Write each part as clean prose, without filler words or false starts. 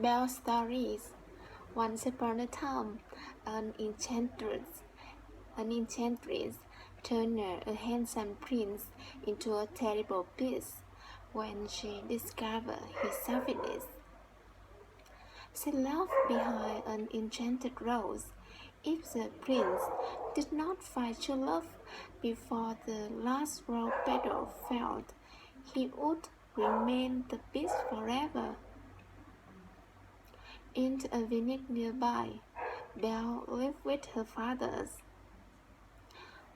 Belle stories. Once upon a time, an enchantress turned a handsome prince into a terrible beast when she discovered his selfishness. She left behind an enchanted rose. If the prince did not find true love before the last rose petal fell, he would remain the beast forever. In a village nearby, Belle lived with her fathers.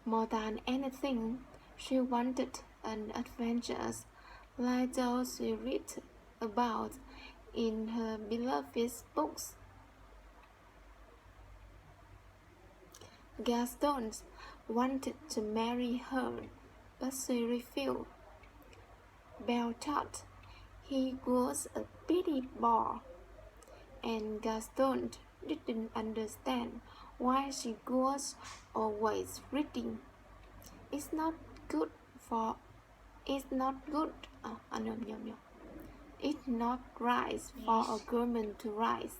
More than anything, she wanted an adventure like those she read about in her beloved books. Gaston wanted to marry her, but she refused. Belle thought he was a petty boy, and Gaston didn't understand why she was always reading. It's not good for. It's not good. It's not right for a woman to write.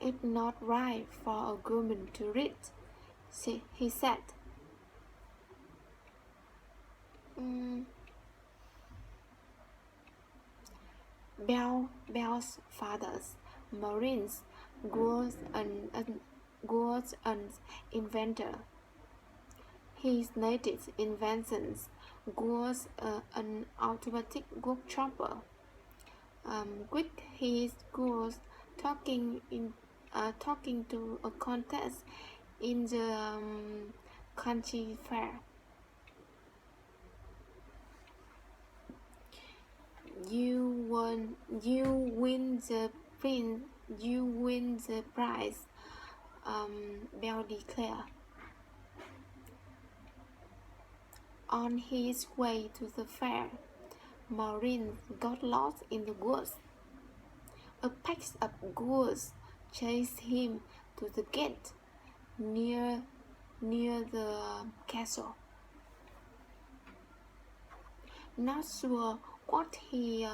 It's not right for a woman to read, he said. Belle's father's Maurice was an inventor. His latest invention was an automatic workshopper. With his was talking to a contest in the country fair. You win the prize, Belle declared. On his way to the fair, Maureen got lost in the woods. A pack of ghouls chased him to the gate near the castle. Not sure what he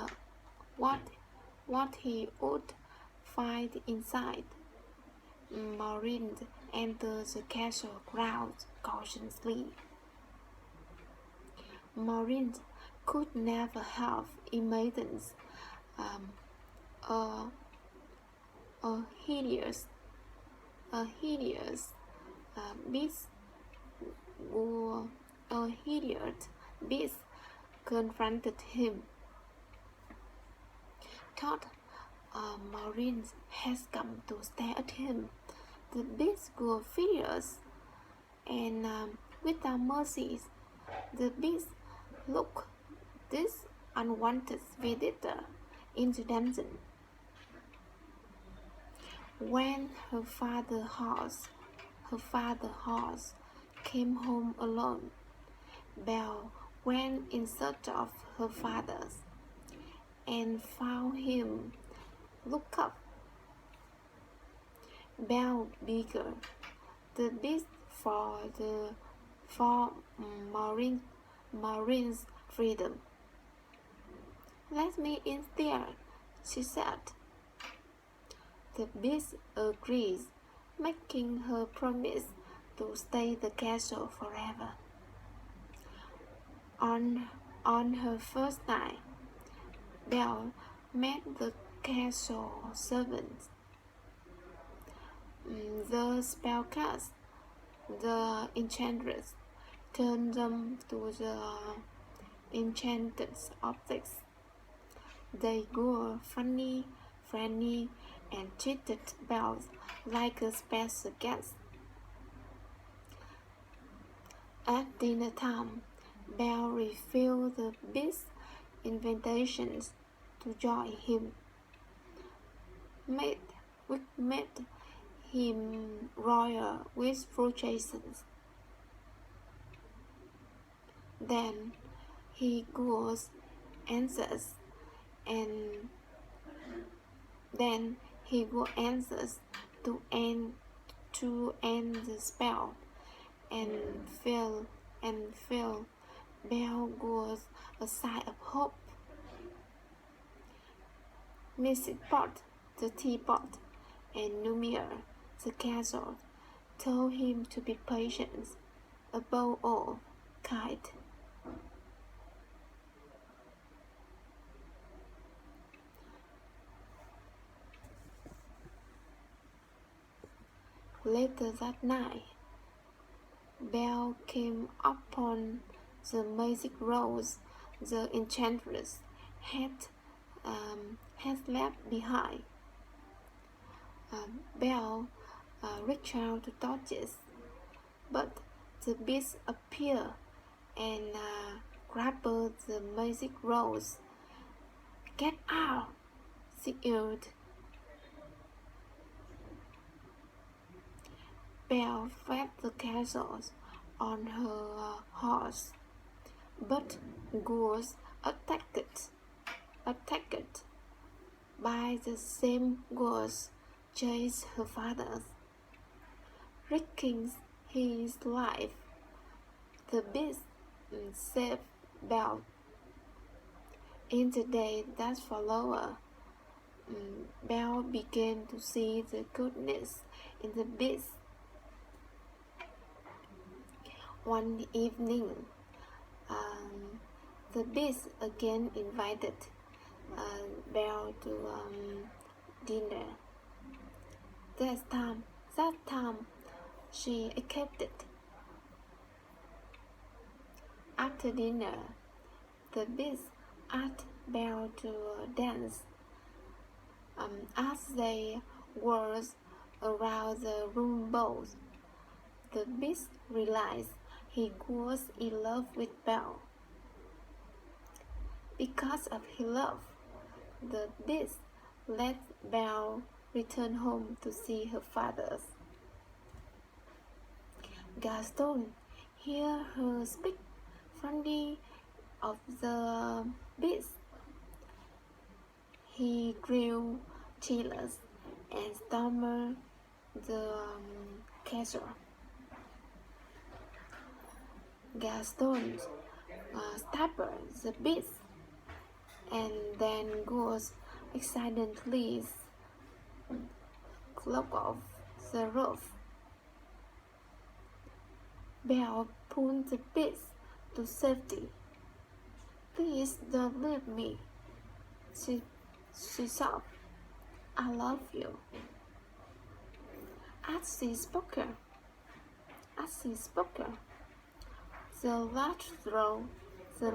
would find inside, Maureen entered the castle grounds cautiously. Maureen could never have imagined a hideous beast confronted him. Thought Maureen has come to stare at him. The beast was furious, and without mercy, the beast looked this unwanted visitor into dungeon. When her father's horse came home alone, Belle went in search of her father and found him. Look up. Belle bigger. The beast for Maureen's freedom. Let me in there, she said. The beast agrees, making her promise to stay at the castle forever. On her first night, Belle met the castle servants. The spellcast, the enchantress, turned them to the enchanted objects. They were funny, friendly, and treated Belle like a special guest. At dinner time, Belle refused the beast's invitations to join him, made him royal with frustrations. Then he was anxious to end the spell, and felt Belle was a sign of hope. Mrs. Pot, the teapot, and Numier, the castle, told him to be patient, above all, kind. Later that night, Belle came upon the magic rose the enchantress had left behind. Belle reached out to touch it, but the beast appeared and grabbed the magic rose. "Get out!" she yelled. Belle fled the castle on her horse, but was attacked by the same ghost chased her father, risking his life. The beast saved Belle. In the day that followed, Belle began to see the goodness in the beast. One evening, the beast again invited Belle to dinner. That time, she accepted. After dinner, the beast asked Belle to dance. As they whirled around the room bowl, the beast realized he was in love with Belle. Because of his love, the beast let Belle return home to see her father. Gaston heard her speak fondly of the beast. He grew jealous and stormed the castle. Gaston stabbed the beast and then was accidentally clogged off the roof. Belle pulled the beast to safety. "Please don't leave me," she sobbed. "I love you." As she spoke, the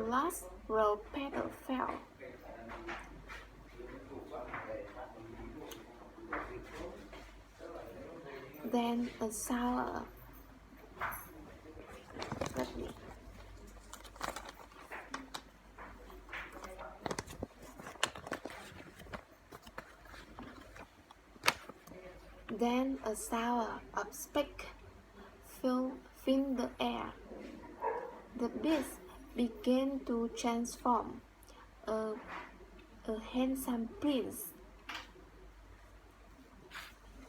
last rose petal fell. Then a sour of speck filled the air. The beast began to transform. A handsome prince.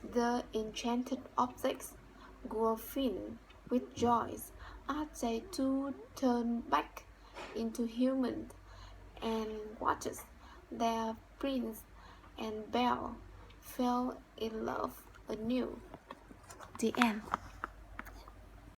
The enchanted objects grew filled with joy as they two turned back into humans and watched their prince and Belle fell in love anew. The end.